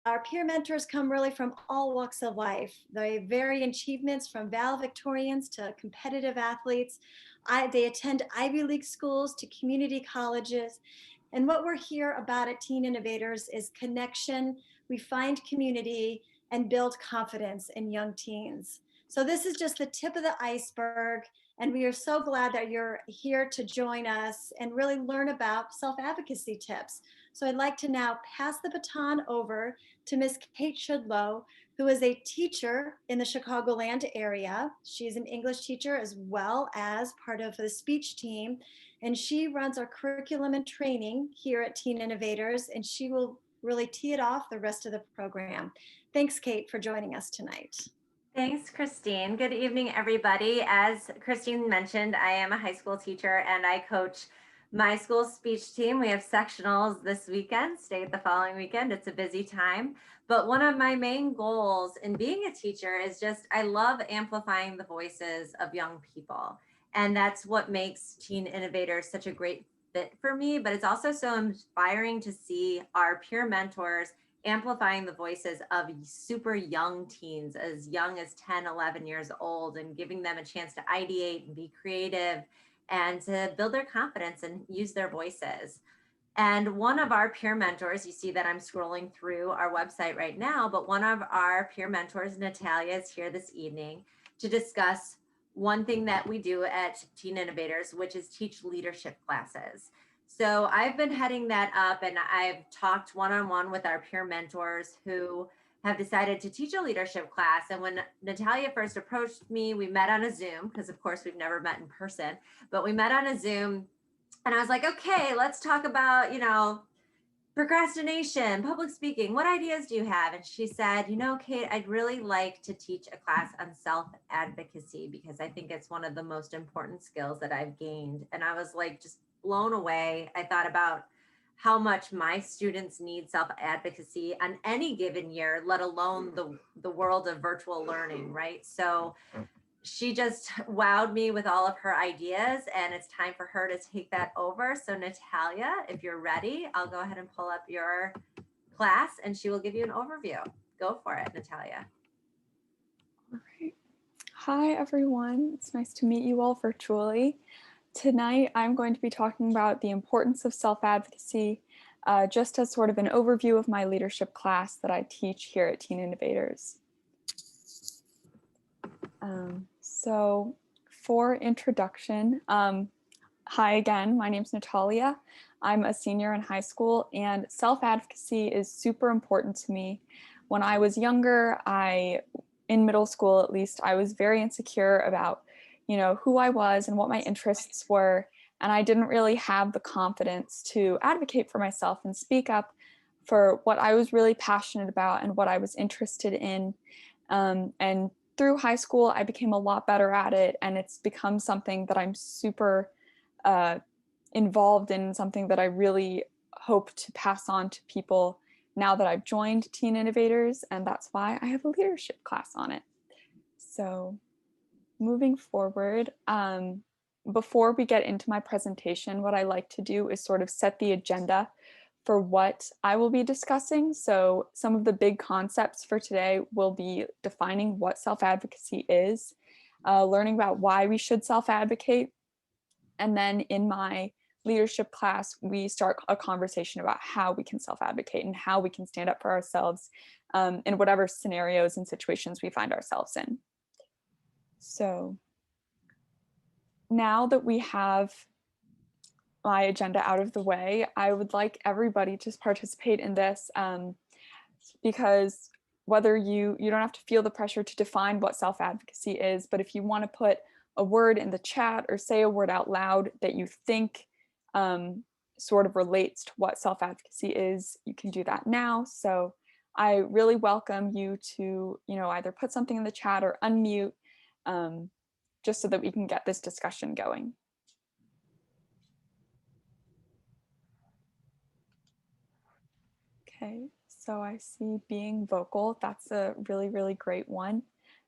Our peer mentors come really from all walks of life. They vary in achievements from valedictorians to competitive athletes. They attend Ivy League schools to community colleges. And what we're here about at Teen Innovators is connection. We find community and build confidence in young teens. So this is just the tip of the iceberg. And we are so glad that you're here to join us and really learn about self-advocacy tips. So I'd like to now pass the baton over to Miss Kate Shudlow, who is a teacher in the Chicagoland area. She's an English teacher as well as part of the speech team, and she runs our curriculum and training here at Teen Innovators, and she will really tee it off the rest of the program. Thanks, Kate, for joining us tonight. Thanks, Christine. Good evening, everybody. As Christine mentioned, I am a high school teacher and I coach my school speech team. We have sectionals this weekend, state the following weekend. It's a busy time. But one of my main goals in being a teacher is just, I love amplifying the voices of young people. And that's what makes Teen Innovators such a great fit for me. But it's also so inspiring to see our peer mentors amplifying the voices of super young teens, as young as 10, 11 years old, and giving them a chance to ideate and be creative and to build their confidence and use their voices. And one of our peer mentors, you see that I'm scrolling through our website right now, but one of our peer mentors, Natalia, is here this evening to discuss one thing that we do at Teen Innovators, which is teach leadership classes. So I've been heading that up and I've talked one-on-one with our peer mentors who have decided to teach a leadership class. And when Natalia first approached me, we met on a Zoom, because of course we've never met in person, but we met on a Zoom and I was like, okay, let's talk about, procrastination, public speaking. What ideas do you have? And she said, Kate, I'd really like to teach a class on self advocacy because I think it's one of the most important skills that I've gained. And I was like, just blown away. I thought about how much my students need self advocacy on any given year, let alone the world of virtual learning, right? So she just wowed me with all of her ideas, and it's time for her to take that over. So Natalia, if you're ready, I'll go ahead and pull up your class and she will give you an overview. Go for it, Natalia. All right. Hi, everyone. It's nice to meet you all virtually. Tonight, I'm going to be talking about the importance of self-advocacy, just as sort of an overview of my leadership class that I teach here at Teen Innovators. So for introduction, hi again, my name's Natalia. I'm a senior in high school, and self-advocacy is super important to me. When I was younger, in middle school at least, I was very insecure about, who I was and what my interests were, and I didn't really have the confidence to advocate for myself and speak up for what I was really passionate about and what I was interested in. And through high school, I became a lot better at it, and it's become something that I'm super involved in, something that I really hope to pass on to people now that I've joined Teen Innovators, and that's why I have a leadership class on it. So moving forward, before we get into my presentation, what I like to do is sort of set the agenda for what I will be discussing. So some of the big concepts for today will be defining what self-advocacy is, learning about why we should self-advocate, and then in my leadership class, we start a conversation about how we can self-advocate and how we can stand up for ourselves in whatever scenarios and situations we find ourselves in. So now that we have my agenda out of the way, I would like everybody to participate in this because whether you don't have to feel the pressure to define what self-advocacy is, but if you want to put a word in the chat or say a word out loud that you think sort of relates to what self-advocacy is, you can do that now. So I really welcome you to, either put something in the chat or unmute just so that we can get this discussion going. Okay, so I see being vocal. That's a really, really great one.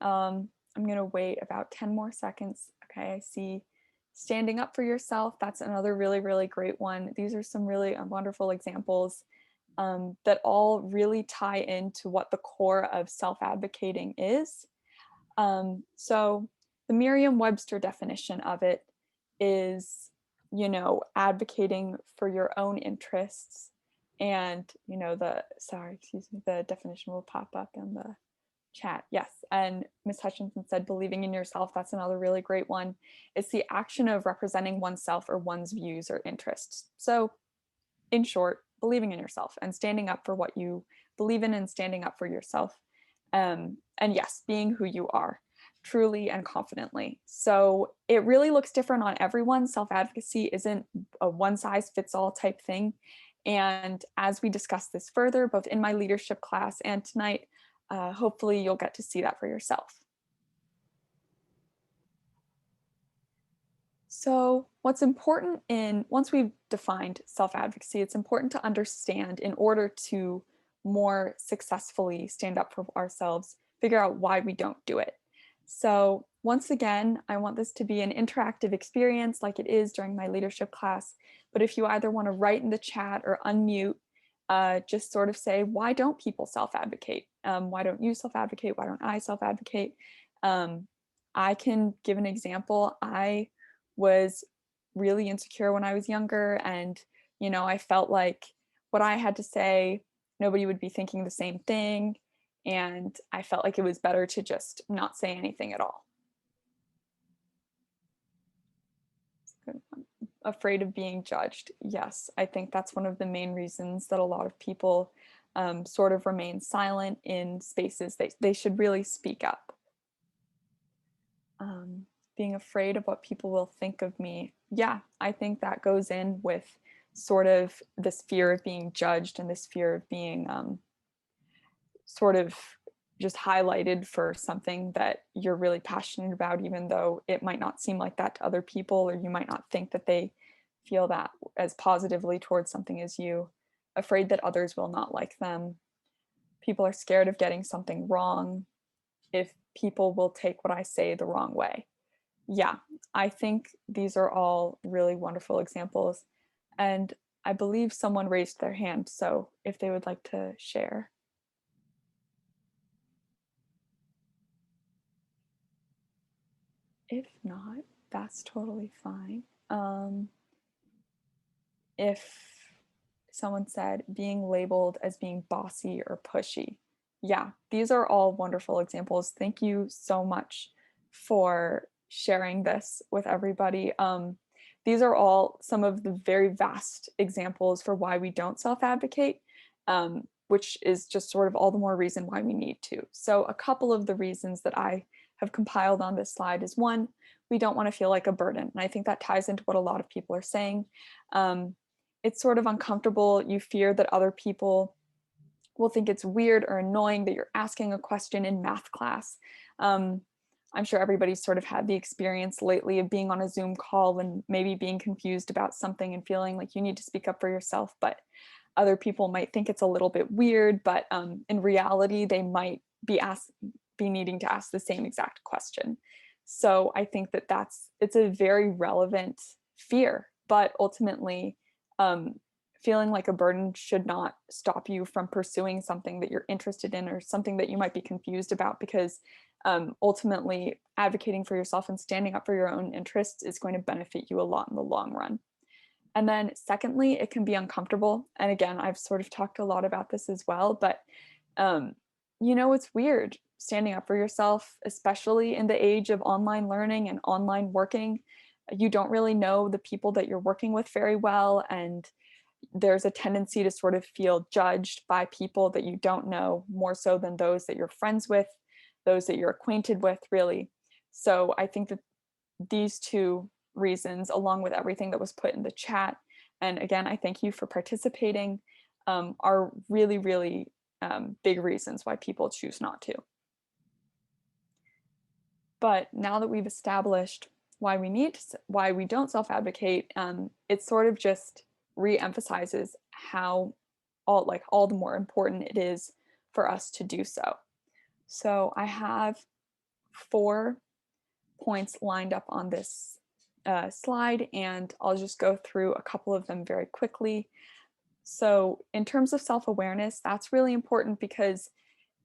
I'm going to wait about 10 more seconds. Okay, I see standing up for yourself. That's another really, really great one. These are some really wonderful examples. that all really tie into what the core of self-advocating is. So the Merriam-Webster definition of it is, advocating for your own interests. And, the definition will pop up in the chat. Yes. And Ms. Hutchinson said, believing in yourself. That's another really great one. It's the action of representing oneself or one's views or interests. So in short, believing in yourself and standing up for what you believe in and standing up for yourself. And yes, being who you are truly and confidently. So it really looks different on everyone. Self-advocacy isn't a one size fits all type thing. And as we discuss this further, both in my leadership class and tonight, hopefully you'll get to see that for yourself. So what's important once we've defined self-advocacy, it's important to understand in order to more successfully stand up for ourselves, figure out why we don't do it. So once again, I want this to be an interactive experience like it is during my leadership class. But if you either want to write in the chat or unmute, just sort of say, why don't people self-advocate? Why don't you self-advocate? Why don't I self-advocate? I can give an example. I was really insecure when I was younger, and I felt like what I had to say, nobody would be thinking the same thing, and I felt like it was better to just not say anything at all. Afraid of being judged. Yes, I think that's one of the main reasons that a lot of people sort of remain silent in spaces they should really speak up. Being afraid of what people will think of me. Yeah, I think that goes in with sort of this fear of being judged and this fear of being sort of just highlighted for something that you're really passionate about, even though it might not seem like that to other people, or you might not think that they feel that as positively towards something as you. Afraid that others will not like them. People are scared of getting something wrong if people will take what I say the wrong way. Yeah, I think these are all really wonderful examples. And I believe someone raised their hand, so if they would like to share. If not, that's totally fine. If someone said being labeled as being bossy or pushy, yeah, these are all wonderful examples. Thank you so much for sharing this with everybody. These are all some of the very vast examples for why we don't self-advocate, which is just sort of all the more reason why we need to. So a couple of the reasons that I have compiled on this slide is one, we don't want to feel like a burden. And I think that ties into what a lot of people are saying. It's sort of uncomfortable. You fear that other people will think it's weird or annoying that you're asking a question in math class. I'm sure everybody's sort of had the experience lately of being on a Zoom call and maybe being confused about something and feeling like you need to speak up for yourself, but other people might think it's a little bit weird, but in reality, they might be needing to ask the same exact question. So I think that it's a very relevant fear, but ultimately, feeling like a burden should not stop you from pursuing something that you're interested in or something that you might be confused about, because ultimately advocating for yourself and standing up for your own interests is going to benefit you a lot in the long run. And then secondly, it can be uncomfortable. And again, I've sort of talked a lot about this as well, but it's weird standing up for yourself, especially in the age of online learning and online working. You don't really know the people that you're working with very well, and there's a tendency to sort of feel judged by people that you don't know more so than those that you're friends with, those that you're acquainted with, really. So I think that these two reasons, along with everything that was put in the chat, and again, I thank you for participating, are really, really big reasons why people choose not to. But now that we've established why we don't self-advocate, it sort of just re-emphasizes how all the more important it is for us to do so. So I have 4 points lined up on this slide, and I'll just go through a couple of them very quickly. So in terms of self-awareness, that's really important because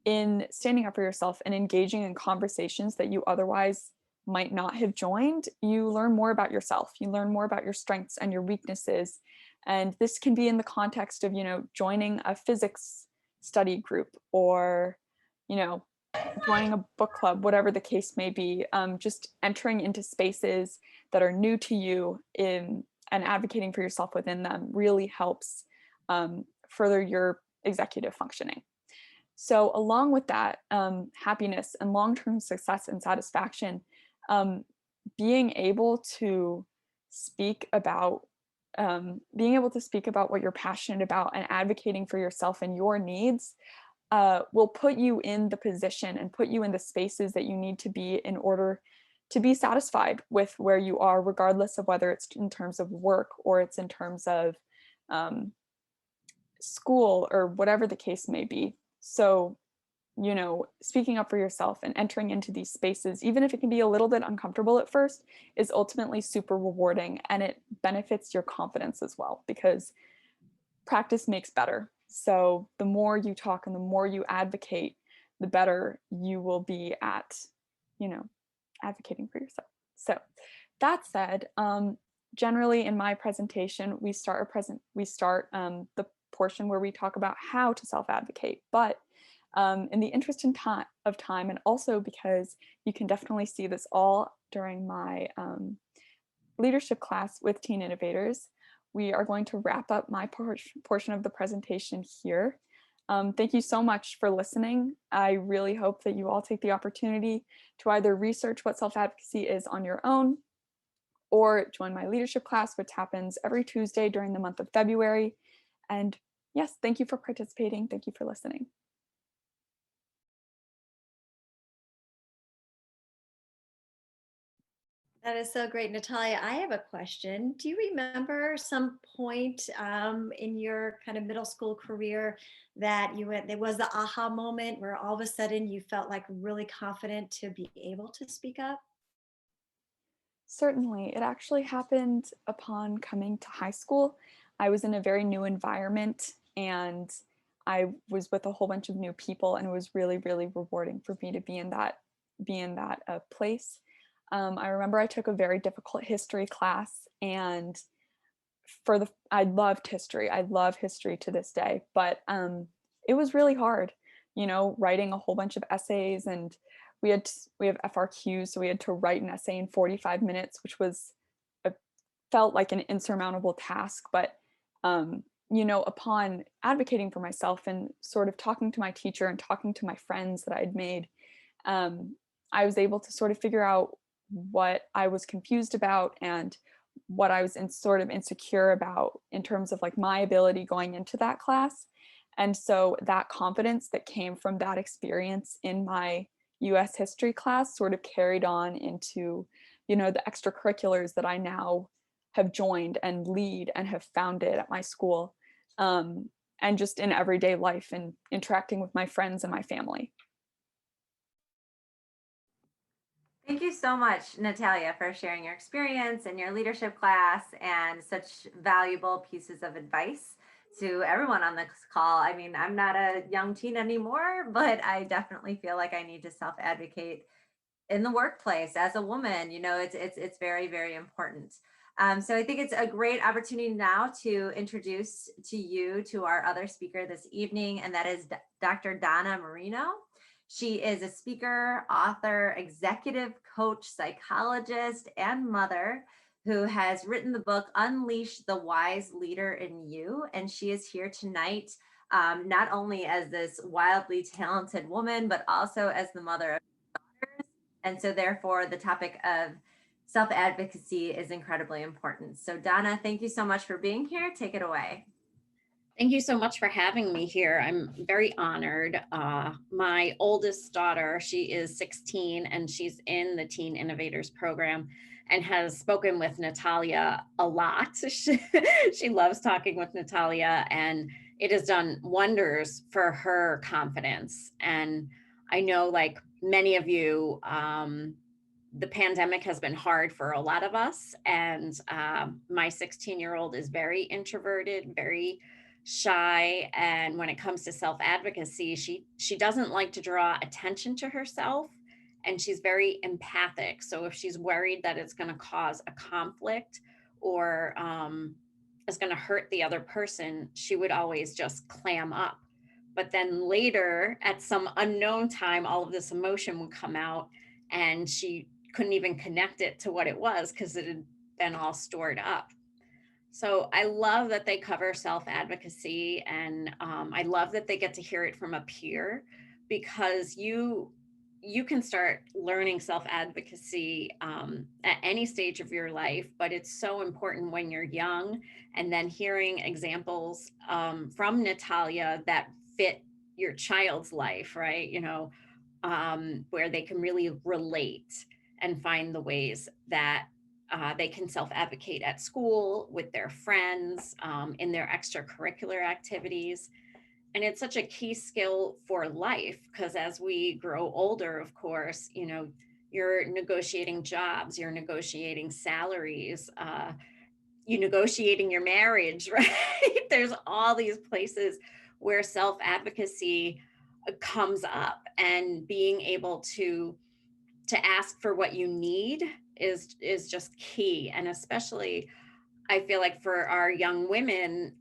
in standing up for yourself and engaging in conversations that you otherwise might not have joined, you learn more about yourself. You learn more about your strengths and your weaknesses. And this can be in the context of, joining a physics study group or, you know, joining a book club, whatever the case may be, just entering into spaces that are new to you and advocating for yourself within them really helps further your executive functioning. So along with that, happiness and long-term success and satisfaction, um, being able to speak about what you're passionate about and advocating for yourself and your needs will put you in the position and put you in the spaces that you need to be in order to be satisfied with where you are, regardless of whether it's in terms of work or it's in terms of school or whatever the case may be. So, speaking up for yourself and entering into these spaces, even if it can be a little bit uncomfortable at first, is ultimately super rewarding, and it benefits your confidence as well because practice makes better. So the more you talk and the more you advocate, the better you will be at, advocating for yourself. So that said, generally in my presentation, we start the portion where we talk about how to self-advocate. But in the interest of time, and also because you can definitely see this all during my leadership class with Teen Innovators, we are going to wrap up my portion of the presentation here. Thank you so much for listening. I really hope that you all take the opportunity to either research what self-advocacy is on your own or join my leadership class, which happens every Tuesday during the month of February. And yes, thank you for participating. Thank you for listening. That is so great, Natalia. I have a question. Do you remember some point in your kind of middle school career that there was the aha moment where all of a sudden you felt like really confident to be able to speak up? Certainly. It actually happened upon coming to high school. I was in a very new environment and I was with a whole bunch of new people, and it was really, really rewarding for me to be in that place. I remember I took a very difficult history class, and I loved history. I love history to this day, but it was really hard, writing a whole bunch of essays, and we have FRQs, so we had to write an essay in 45 minutes, which felt like an insurmountable task. But upon advocating for myself and sort of talking to my teacher and talking to my friends that I had made, I was able to sort of figure out what I was confused about and what I was sort of insecure about in terms of like my ability going into that class. And so that confidence that came from that experience in my US history class sort of carried on into, the extracurriculars that I now have joined and lead and have founded at my school, and just in everyday life and interacting with my friends and my family. Thank you so much, Natalia, for sharing your experience and your leadership class and such valuable pieces of advice to everyone on this call. I mean, I'm not a young teen anymore, but I definitely feel like I need to self-advocate in the workplace as a woman. It's very, very important. So I think it's a great opportunity now to introduce to our other speaker this evening, and that is Dr. Donna Marino. She is a speaker, author, executive coach, psychologist, and mother who has written the book Unleash the Wise Leader in You. And she is here tonight, not only as this wildly talented woman, but also as the mother of daughters. And so therefore the topic of self-advocacy is incredibly important. So Donna, thank you so much for being here. Take it away. Thank you so much for having me here. I'm very honored. My oldest daughter, she is 16 and she's in the Teen Innovators program and has spoken with Natalia a lot. She loves talking with Natalia, and it has done wonders for her confidence. And I know, like many of you, the pandemic has been hard for a lot of us. And my 16-year-old is very introverted, very shy, and when it comes to self-advocacy, she doesn't like to draw attention to herself, and she's very empathic. So if she's worried that it's going to cause a conflict or is going to hurt the other person, she would always just clam up. But then later, at some unknown time, all of this emotion would come out, and she couldn't even connect it to what it was because it had been all stored up. So I love that they cover self-advocacy, and I love that they get to hear it from a peer, because you can start learning self-advocacy at any stage of your life, but it's so important when you're young. And then hearing examples from Natalia that fit your child's life, right? Where they can really relate and find the ways that they can self-advocate at school, with their friends, in their extracurricular activities. And it's such a key skill for life, because as we grow older, of course, you're negotiating jobs, you're negotiating salaries, you're negotiating your marriage, right? There's all these places where self-advocacy comes up, and being able to ask for what you need is just key. And especially, I feel like for our young women,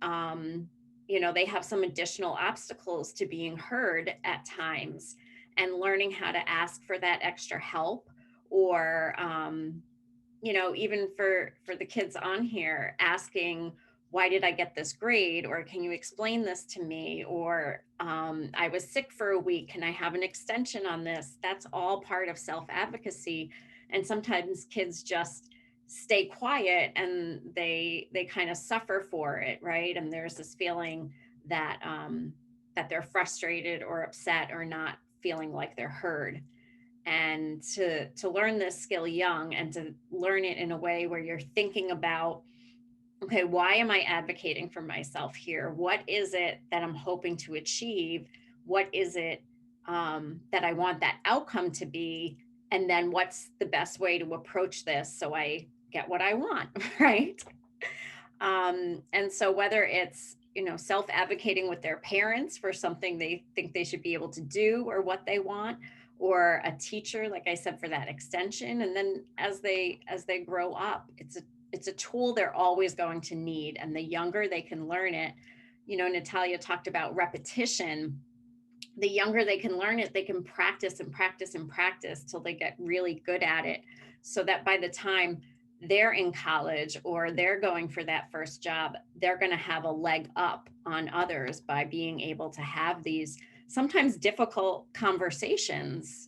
they have some additional obstacles to being heard at times, and learning how to ask for that extra help, or even for the kids on here, asking, why did I get this grade? Or can you explain this to me? Or I was sick for a week, can I have an extension on this? That's all part of self-advocacy. And sometimes kids just stay quiet, and they kind of suffer for it, right? And there's this feeling that that they're frustrated or upset, or not feeling like they're heard. And to learn this skill young, and to learn it in a way where you're thinking about, okay, why am I advocating for myself here? What is it that I'm hoping to achieve? What is it that I want that outcome to be? And then what's the best way to approach this so I get what I want, right? And so whether it's, self-advocating with their parents for something they think they should be able to do, or what they want, or a teacher, like I said, for that extension. And then as they grow up, it's a tool they're always going to need. And the younger they can learn it, Natalia talked about repetition. The younger they can learn it, they can practice and practice and practice till they get really good at it, so that by the time they're in college, or they're going for that first job, they're going to have a leg up on others by being able to have these sometimes difficult conversations